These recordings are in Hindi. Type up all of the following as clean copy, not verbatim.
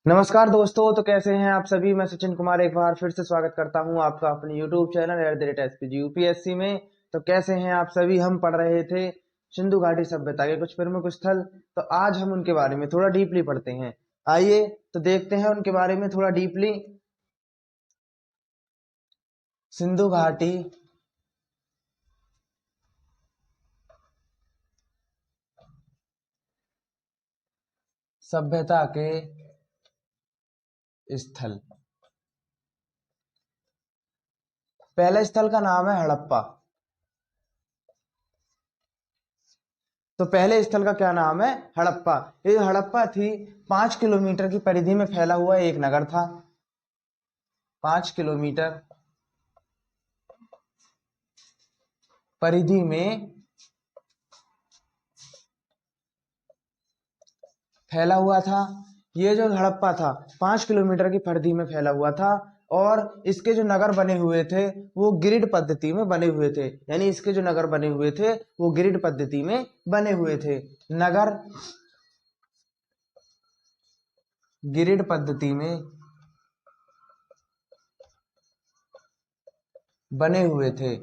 नमस्कार दोस्तों। तो कैसे हैं आप सभी। मैं सचिन कुमार एक बार फिर से स्वागत करता हूं आपका अपने YouTube चैनल @SPG UPSC में। तो कैसे हैं आप सभी। हम पढ़ रहे थे सिंधु घाटी सभ्यता के कुछ प्रमुख स्थल। तो आज हम उनके बारे में थोड़ा डीपली पढ़ते हैं। आइए तो देखते हैं उनके बारे में थोड़ा डीपली। सिंधु घाटी सभ्यता के स्थल। पहले स्थल का नाम है हड़प्पा। तो पहले स्थल का क्या नाम है, हड़प्पा। ये हड़प्पा थी 5 किलोमीटर की परिधि में फैला हुआ एक नगर था। 5 किलोमीटर परिधि में फैला हुआ था। ये जो हड़प्पा था 5 किलोमीटर की परिधि में फैला हुआ था। और इसके जो नगर बने हुए थे वो ग्रिड पद्धति में बने हुए थे। यानी इसके जो नगर बने हुए थे वो ग्रिड पद्धति में बने हुए थे। नगर ग्रिड पद्धति में बने हुए थे।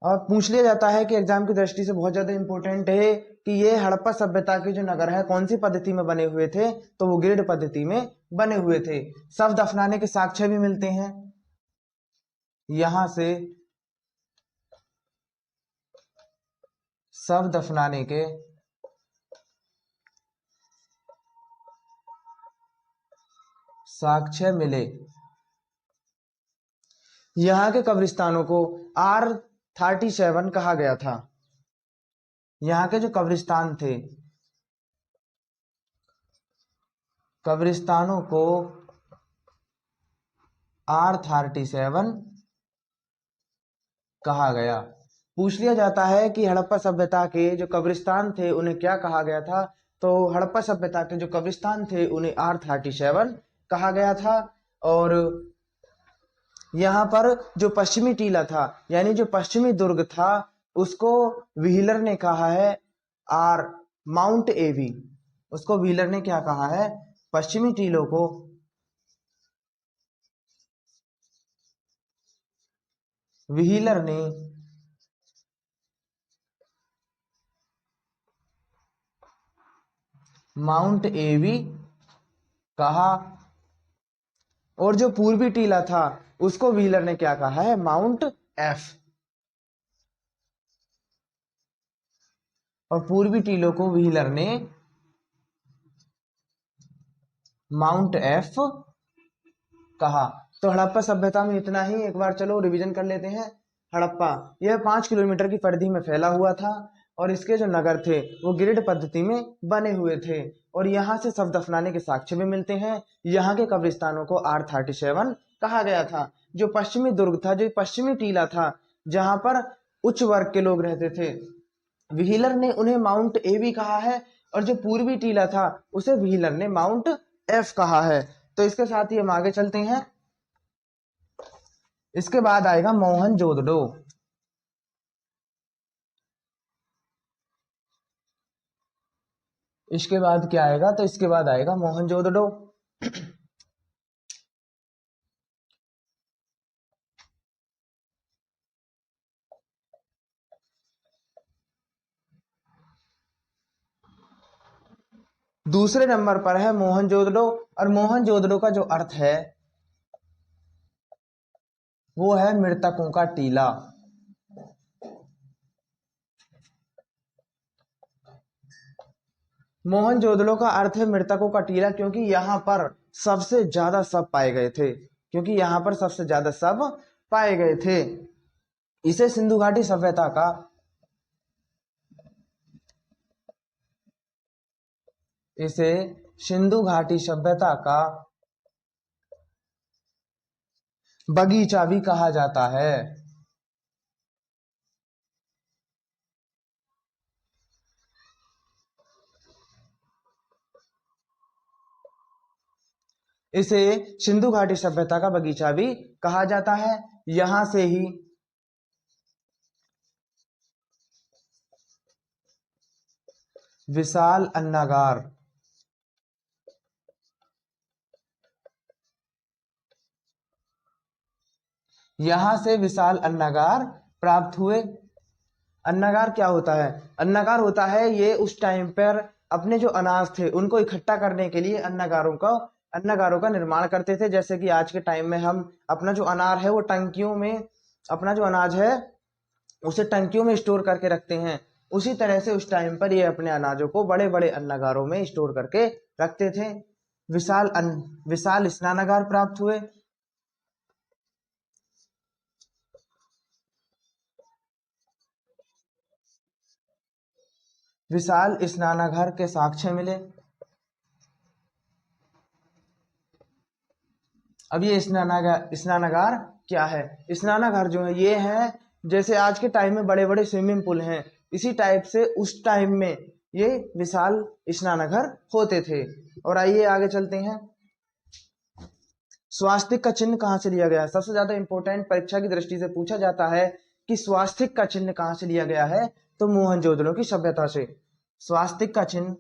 और पूछ लिया जाता है कि एग्जाम की दृष्टि से बहुत ज्यादा इंपॉर्टेंट है कि ये हड़प्पा सभ्यता के जो नगर है कौन सी पद्धति में बने हुए थे। तो वो ग्रिड पद्धति में बने हुए थे। शव दफनाने के साक्ष्य भी मिलते हैं। यहां से शव दफनाने के साक्ष्य मिले। यहाँ के कब्रिस्तानों को R37 कहा गया था। यहाँ के जो कब्रिस्तान थे, कब्रिस्तानों को R37 कहा गया। पूछ लिया जाता है कि हड़प्पा सभ्यता के जो कब्रिस्तान थे उन्हें क्या कहा गया था। तो हड़प्पा सभ्यता के जो कब्रिस्तान थे उन्हें R37 कहा गया था। और यहाँ पर जो पश्चिमी टीला था यानी जो पश्चिमी दुर्ग था उसको व्हीलर ने कहा है आर माउंट एवी। उसको व्हीलर ने क्या कहा है, पश्चिमी टीलों को व्हीलर ने माउंट एवी कहा। और जो पूर्वी टीला था उसको व्हीलर ने क्या कहा है, माउंट एफ। और पूर्वी टीलों को व्हीलर ने माउंट एफ कहा। तो हड़प्पा सभ्यता में इतना ही। एक बार चलो रिवीजन कर लेते हैं। हड़प्पा यह 5 किलोमीटर की परिधि में फैला हुआ था। और इसके जो नगर थे वो ग्रिड पद्धति में बने हुए थे। और यहाँ से शव दफनाने के साक्ष्य भी मिलते हैं। यहाँ के कब्रिस्तानों को R37 कहा गया था। जो पश्चिमी दुर्ग था, जो पश्चिमी टीला था जहां पर उच्च वर्ग के लोग रहते थे, व्हीलर ने उन्हें माउंट ए भी कहा है। और जो पूर्वी टीला था उसे व्हीलर ने माउंट एफ कहा है। तो इसके साथ ही हम आगे चलते हैं। इसके बाद आएगा मोहनजोदड़ो। इसके बाद क्या आएगा, तो इसके बाद आएगा मोहनजोदड़ो। दूसरे नंबर पर है मोहनजोदड़ो। और मोहनजोदड़ो का जो अर्थ है वो है मृतकों का टीला। मोहनजोदड़ो का अर्थ है मृतकों का टीला, क्योंकि यहां पर सबसे ज्यादा शव पाए गए थे। क्योंकि यहां पर सबसे ज्यादा शव पाए गए थे। इसे सिंधु घाटी सभ्यता का इसे सिंधु घाटी सभ्यता का बगीचा भी कहा जाता है। इसे सिंधु घाटी सभ्यता का बगीचा भी कहा जाता है। यहां से ही विशाल अन्नागार। यहां से विशाल अन्नागार प्राप्त हुए। अन्नागार क्या होता है? अन्नागार होता है ये उस टाइम पर अपने जो अनाज थे उनको इकट्ठा करने के लिए अन्नागारों का निर्माण करते थे। जैसे कि आज के टाइम में हम अपना जो अनार है वो टंकियों में, अपना जो अनाज है उसे टंकियों में स्टोर करके रखते हैं। उसी तरह से उस टाइम पर ये अपने अनाजों को बड़े बड़े अन्नागारों में स्टोर करके रखते थे। विशाल स्नानागार प्राप्त हुए। विशाल स्नानागार के साक्ष्य मिले। अब ये स्नानागार क्या है? स्नानागार जो है ये है जैसे आज के टाइम में बड़े बड़े स्विमिंग पूल हैं, इसी टाइप से उस टाइम में ये विशाल स्नानागार होते थे। और आइए आगे चलते हैं। स्वास्तिक का चिन्ह कहां से लिया गया है? सबसे ज्यादा इंपॉर्टेंट परीक्षा की दृष्टि से पूछा जाता है कि स्वास्तिक का चिन्ह कहां से लिया गया है, तो मोहनजोदड़ो की सभ्यता से। स्वास्तिक का चिन्ह,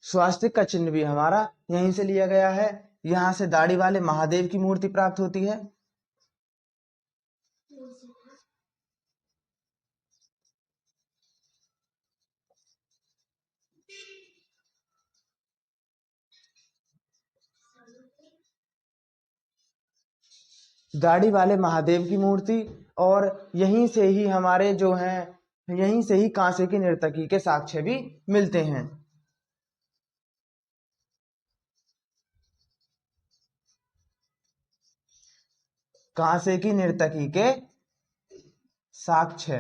स्वास्तिक का चिन्ह भी हमारा यहीं से लिया गया है। यहां से दाढ़ी वाले महादेव की मूर्ति प्राप्त होती है। दाढ़ी वाले महादेव की मूर्ति। और यहीं से ही हमारे जो हैं, यहीं से ही कांसे की नर्तकी के साक्ष्य भी मिलते हैं। कांसे की नर्तकी के साक्ष्य,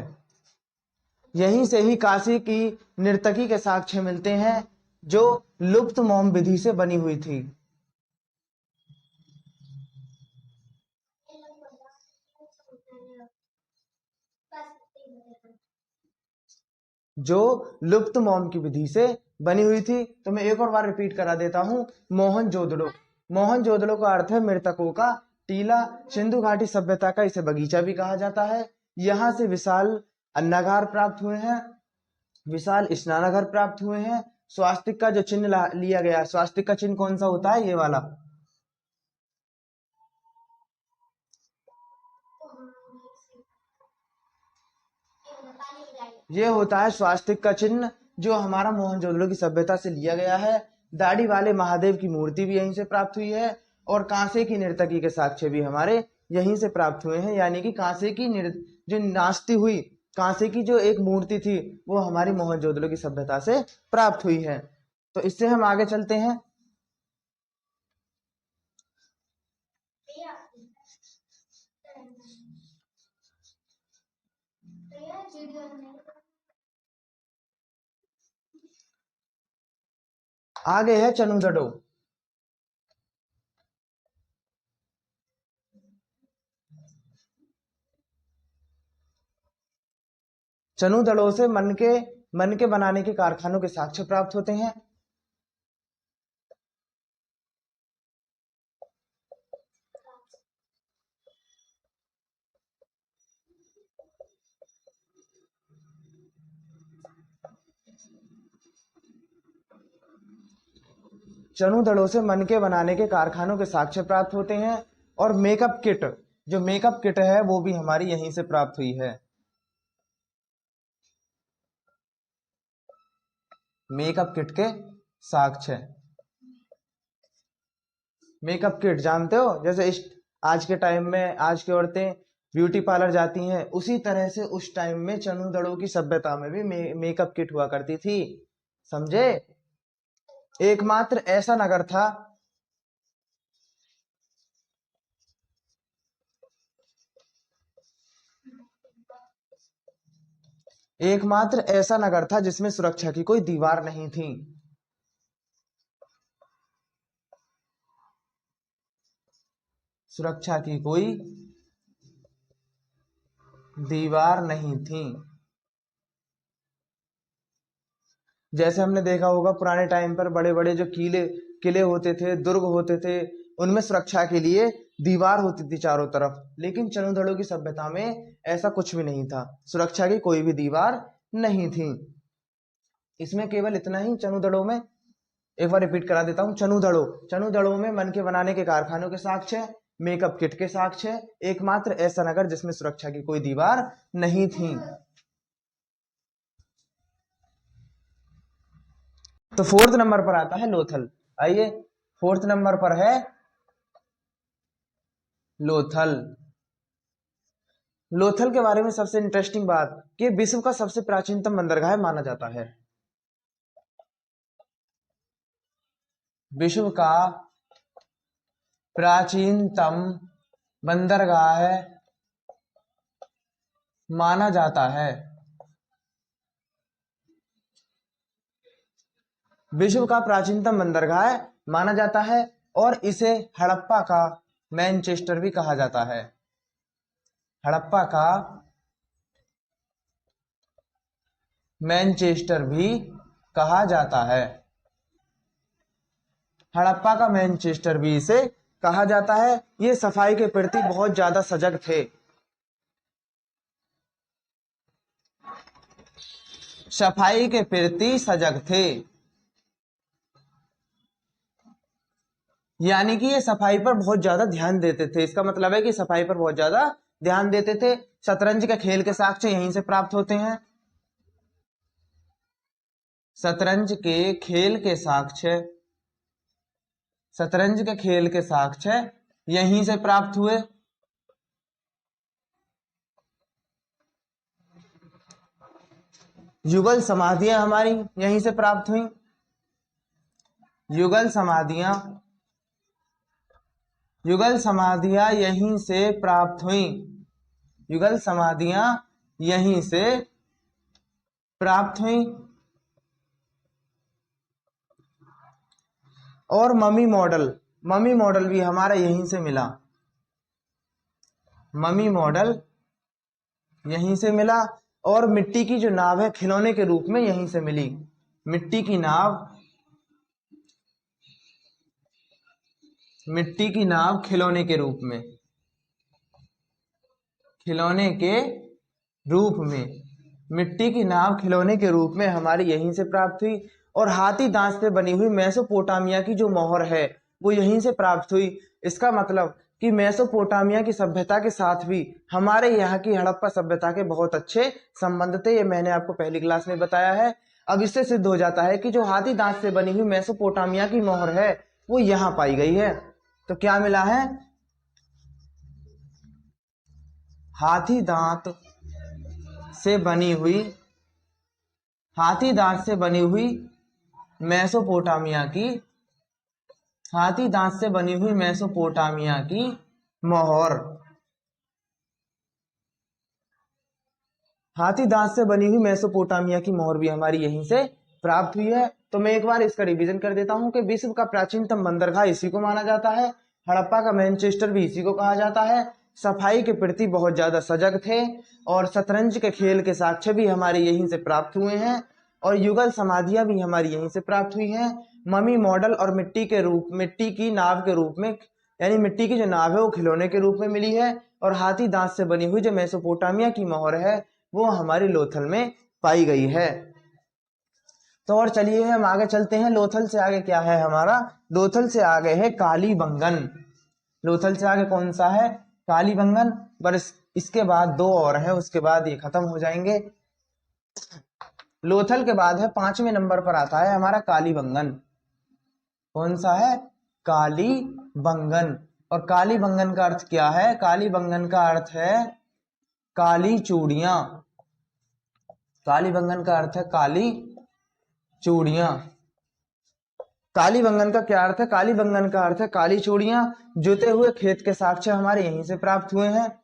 यहीं से ही काशी की नर्तकी के साक्ष्य मिलते हैं जो लुप्त मोम विधि से बनी हुई थी। जो लुप्त मोम की विधि से बनी हुई थी। तो मैं एक और बार रिपीट करा देता हूं। मोहनजोदड़ो, मोहनजोदड़ो का अर्थ है मृतकों का टीला। सिंधु घाटी सभ्यता का इसे बगीचा भी कहा जाता है। यहां से विशाल अन्नागार प्राप्त हुए हैं, विशाल स्नानागार प्राप्त हुए हैं। स्वास्तिक का जो चिन्ह लिया गया है, स्वास्तिक का चिन्ह कौन सा होता है? ये वाला, ये होता है स्वास्तिक का चिन्ह जो हमारा मोहनजोदड़ो की सभ्यता से लिया गया है। दाढ़ी वाले महादेव की मूर्ति भी यहीं से प्राप्त हुई है। और कांसे की नर्तकी के साक्ष्य भी हमारे यहीं से प्राप्त हुए हैं। यानी कि कांसे की जो नाचती हुई कांसे की जो एक मूर्ति थी वो हमारी मोहनजोदड़ो की सभ्यता से प्राप्त हुई है। तो इससे हम आगे चलते हैं। आगे है चनुदड़ो। चनुदड़ो से मन के बनाने के कारखानों के साक्ष्य प्राप्त होते हैं। चनुदड़ो से मन के बनाने के कारखानों के साक्ष्य प्राप्त होते हैं। और मेकअप किट, जो मेकअप किट है वो भी हमारी यहीं से प्राप्त हुई है। मेकअप किट के साक्ष्य, मेकअप किट जानते हो, जैसे इस आज के टाइम में आज की औरतें ब्यूटी पार्लर जाती हैं, उसी तरह से उस टाइम में चनुदड़ो की सभ्यता में भी मेकअप किट हुआ करती थी। समझे? एकमात्र ऐसा नगर था, एकमात्र ऐसा नगर था जिसमें सुरक्षा की कोई दीवार नहीं थी। सुरक्षा की कोई दीवार नहीं थी। जैसे हमने देखा होगा पुराने टाइम पर बड़े बड़े जो किले किले होते थे, दुर्ग होते थे, उनमें सुरक्षा के लिए दीवार होती थी चारों तरफ, लेकिन चनुदड़ों की सभ्यता में ऐसा कुछ भी नहीं था, सुरक्षा की कोई भी दीवार नहीं थी। इसमें केवल इतना ही, चनुदड़ों में, एक बार रिपीट करा देता हूं, चनुदड़ों में मन के बनाने के कारखानों के साक्ष्य है, मेकअप किट के साक्ष्य है, एकमात्र ऐसा नगर जिसमें सुरक्षा की कोई दीवार नहीं थी। तो फोर्थ नंबर पर आता है लोथल। आइए, फोर्थ नंबर पर है लोथल। लोथल के बारे में सबसे इंटरेस्टिंग बात कि विश्व का सबसे प्राचीनतम बंदरगाह माना जाता है। विश्व का प्राचीनतम बंदरगाह माना जाता है। विश्व का प्राचीनतम बंदरगाह माना जाता है और इसे हड़प्पा का मैनचेस्टर भी कहा जाता है। हड़प्पा का मैनचेस्टर भी कहा जाता है। हड़प्पा का मैनचेस्टर भी इसे कहा जाता है। ये सफाई के प्रति बहुत ज्यादा सजग थे। सफाई के प्रति सजग थे, यानी कि ये सफाई पर बहुत ज्यादा ध्यान देते थे। इसका मतलब है कि सफाई पर बहुत ज्यादा ध्यान देते थे। शतरंज के खेल के साक्ष्य यहीं से प्राप्त होते हैं। शतरंज के खेल के साक्ष्य, शतरंज के खेल के साक्ष्य यहीं से प्राप्त हुए। युगल समाधियां हमारी यहीं से प्राप्त हुई। युगल समाधियां यहीं से प्राप्त हुई। युगल समाधियां यहीं से प्राप्त हुई। और ममी मॉडल भी हमारा यहीं से मिला। ममी मॉडल यहीं से मिला। और मिट्टी की जो नाव है खिलौने के रूप में यहीं से मिली। मिट्टी की नाव खिलौने के रूप में, मिट्टी की नाव खिलौने के रूप में हमारी यहीं से प्राप्त हुई। और हाथी दांत से बनी हुई मेसोपोटामिया की जो मोहर है वो यहीं से प्राप्त हुई। इसका मतलब कि मेसोपोटामिया की सभ्यता के साथ भी हमारे यहाँ की हड़प्पा सभ्यता के बहुत अच्छे संबंध थे। ये मैंने आपको पहली क्लास में बताया है। अब इससे सिद्ध हो जाता है कि जो हाथी दांत से बनी हुई मेसोपोटामिया की मोहर है वो यहाँ पाई गई है। तो क्या मिला है? हाथी दांत से बनी हुई मेसोपोटामिया की मोहर। हाथी दांत से बनी हुई मेसोपोटामिया की मोहर भी हमारी यहीं से प्राप्त हुई है। तो मैं एक बार इसका रिवीजन कर देता हूं कि विश्व का प्राचीनतम बंदरगाह इसी को माना जाता है। हड़प्पा का मैनचेस्टर भी इसी को कहा जाता है। सफाई के प्रति बहुत ज्यादा सजग थे। और शतरंज के खेल के साक्ष्य भी हमारे यहीं से प्राप्त हुए हैं। और युगल समाधियां भी हमारी यहीं से प्राप्त हुई हैं। ममी मॉडल और मिट्टी की नाव के रूप में, यानी मिट्टी की जो नाव है वो खिलौने के रूप में मिली है। और हाथी दांत से बनी हुई जो मेसोपोटामिया की मोहर है वो हमारी लोथल में पाई गई है। तो और चलिए हम आगे चलते हैं। लोथल से आगे क्या है हमारा? लोथल से आगे है कालीबंगन। लोथल से आगे कौन सा है? कालीबंगन। पर इसके बाद दो और है, उसके बाद ये खत्म हो जाएंगे। लोथल के बाद है 5वें नंबर पर आता है हमारा कालीबंगन। कौन सा है? कालीबंगन। और कालीबंगन का अर्थ क्या है? कालीबंगन का अर्थ है काली चूड़ियां। कालीबंगन का अर्थ है काली चूड़ियां। कालीबंगन का क्या अर्थ है? कालीबंगन का अर्थ है काली चूड़ियां। जुते हुए खेत के साक्ष्य हमारे यहीं से प्राप्त हुए हैं।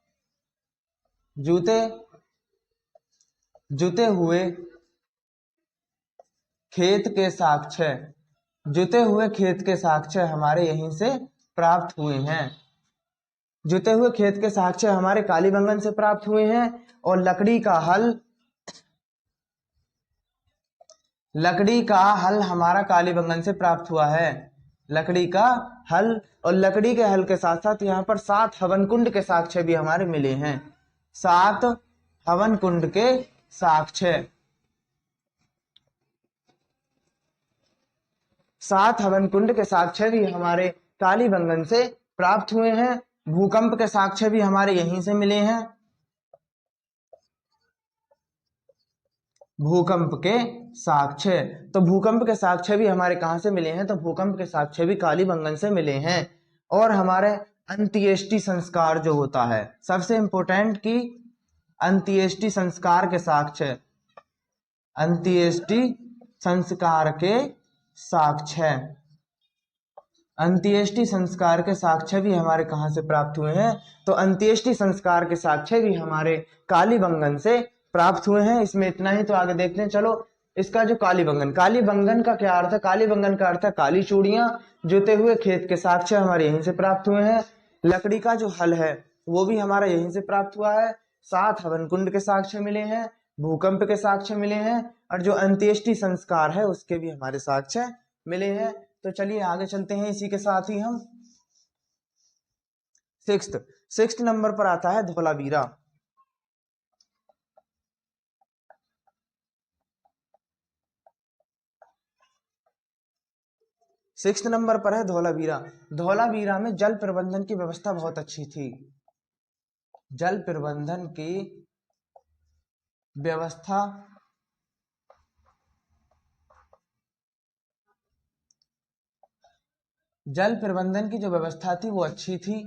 जुते हुए खेत के साक्ष्य हमारे यहीं से प्राप्त हुए हैं। जुते हुए खेत के साक्ष्य हमारे कालीबंगन से प्राप्त हुए हैं। और लकड़ी का हल हमारा कालीबंगन से प्राप्त हुआ है। लकड़ी का हल, और लकड़ी के हल के साथ साथ यहाँ पर 7 हवन कुंड के साक्ष्य भी हमारे मिले हैं। 7 हवन कुंड के साक्ष्य, 7 हवन कुंड के साक्ष्य भी हमारे कालीबंगन से प्राप्त हुए हैं। भूकंप के साक्ष्य भी हमारे यहीं से मिले हैं। भूकंप के साक्ष्य, तो भूकंप के साक्ष्य भी हमारे कहां से मिले हैं? तो भूकंप के साक्ष्य भी कालीबंगन से मिले हैं। और हमारे अंत्येष्टि संस्कार जो होता है, सबसे इंपॉर्टेंट की अंत्येष्टि संस्कार के साक्ष्य, अंत्येष्टि संस्कार के साक्ष्य, अंत्येष्टि संस्कार के साक्ष्य भी हमारे कहां से प्राप्त हुए हैं? तो अंत्येष्टि संस्कार के साक्ष्य भी हमारे कालीबंगन से प्राप्त हुए हैं। इसमें इतना ही, तो आगे देखते हैं। चलो, इसका जो कालीबंगन, कालीबंगन का क्या अर्थ है? कालीबंगन का अर्थ है काली चूड़ियां, जोते हुए खेत के साक्ष्य हमारे यहीं से प्राप्त हुए हैं। लकड़ी का जो हल है वो भी हमारा यहीं से प्राप्त हुआ है। 7 हवन कुंड के साक्ष्य मिले हैं, भूकंप के साक्ष्य मिले हैं, और जो अंत्येष्टि संस्कार है उसके भी हमारे साक्ष्य मिले हैं। तो चलिए आगे चलते हैं। इसी के साथ ही हम सिक्स्थ नंबर पर आता है धौलावीरा। 6 नंबर पर है धौलावीरा। धौलावीरा में जल प्रबंधन की व्यवस्था बहुत अच्छी थी। जल प्रबंधन की व्यवस्था जल प्रबंधन की जो व्यवस्था थी वो अच्छी थी।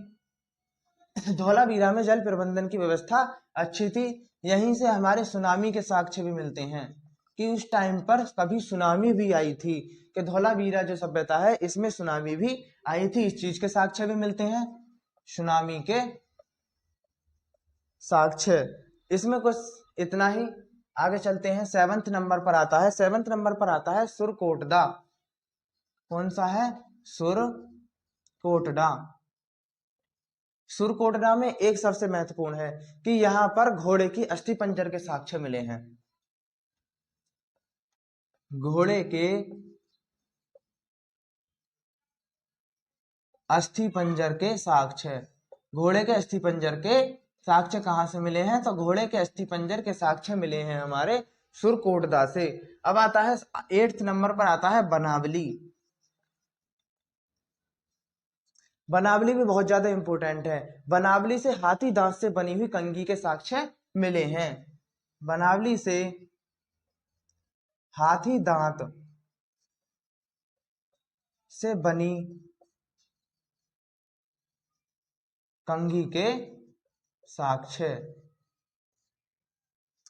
धौलावीरा में जल प्रबंधन की व्यवस्था अच्छी थी। यहीं से हमारे सुनामी के साक्ष्य भी मिलते हैं कि उस टाइम पर कभी सुनामी भी आई थी, कि धौलावीरा जो सभ्यता है इसमें सुनामी भी आई थी। इस चीज के साक्ष्य भी मिलते हैं, सुनामी के साक्ष्य। इसमें कुछ इतना ही। आगे चलते हैं। 7वें नंबर पर आता है, 7वें नंबर पर आता है सुरकोटदा। कौन सा है? सुरकोटडा। सुरकोटडा में एक सबसे महत्वपूर्ण है कि यहां पर घोड़े की अस्थि पंजर के साक्ष्य मिले हैं। घोड़े के अस्थि पंजर के साक्ष्य, घोड़े के अस्थि पंजर के साक्ष्य कहां से मिले हैं? तो घोड़े के अस्थि पंजर के साक्ष्य मिले हैं हमारे सुरकोटदा से। अब आता है 8 नंबर पर आता है बनावली। बनावली भी बहुत ज्यादा इंपॉर्टेंट है। बनावली से हाथी दांत से बनी हुई कंघी के साक्ष्य मिले हैं। बनावली से हाथी दांत से बनी कंघी के साक्ष्य,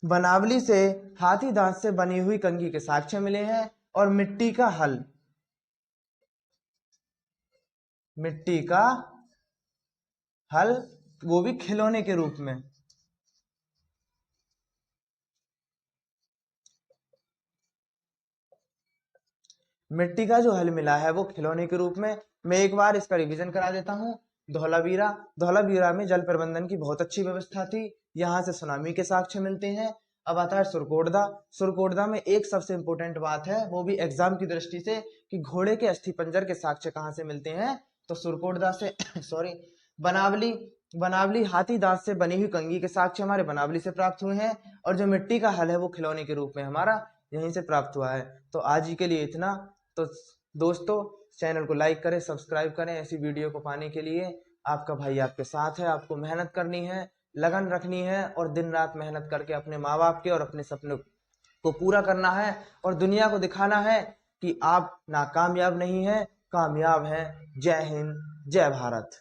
बनावली से हाथी दांत से बनी हुई कंघी के साक्ष्य मिले हैं। और मिट्टी का हल, मिट्टी का हल वो भी खिलौने के रूप में, मिट्टी का जो हल मिला है वो खिलौने के रूप में। मैं एक बार इसका रिवीजन करा देता हूँ। धौलावीरा, धौलावीरा में जल प्रबंधन की बहुत अच्छी व्यवस्था थी। यहाँ से सुनामी के साक्ष्य मिलते हैं। अब आता है सुरकोटदा। सुरकोटदा में एक सबसे इंपॉर्टेंट बात है, वो भी एग्जाम की दृष्टि से, कि घोड़े के अस्थि पंजर के साक्ष्य कहाँ से मिलते हैं? तो सुरकोटदा से सॉरी, बनावली, बनावली हाथी दांत से बनी हुई कंघी के साक्ष्य हमारे बनावली से प्राप्त हुए हैं। और जो मिट्टी का हल है वो खिलौने के रूप में हमारा यहीं से प्राप्त हुआ है। तो आज ही के लिए इतना। तो दोस्तों, चैनल को लाइक करें, सब्सक्राइब करें। ऐसी वीडियो को पाने के लिए आपका भाई आपके साथ है। आपको मेहनत करनी है, लगन रखनी है, और दिन रात मेहनत करके अपने माँ बाप के और अपने सपनों को पूरा करना है, और दुनिया को दिखाना है कि आप नाकामयाब नहीं हैं, कामयाब हैं। जय हिंद, जय भारत।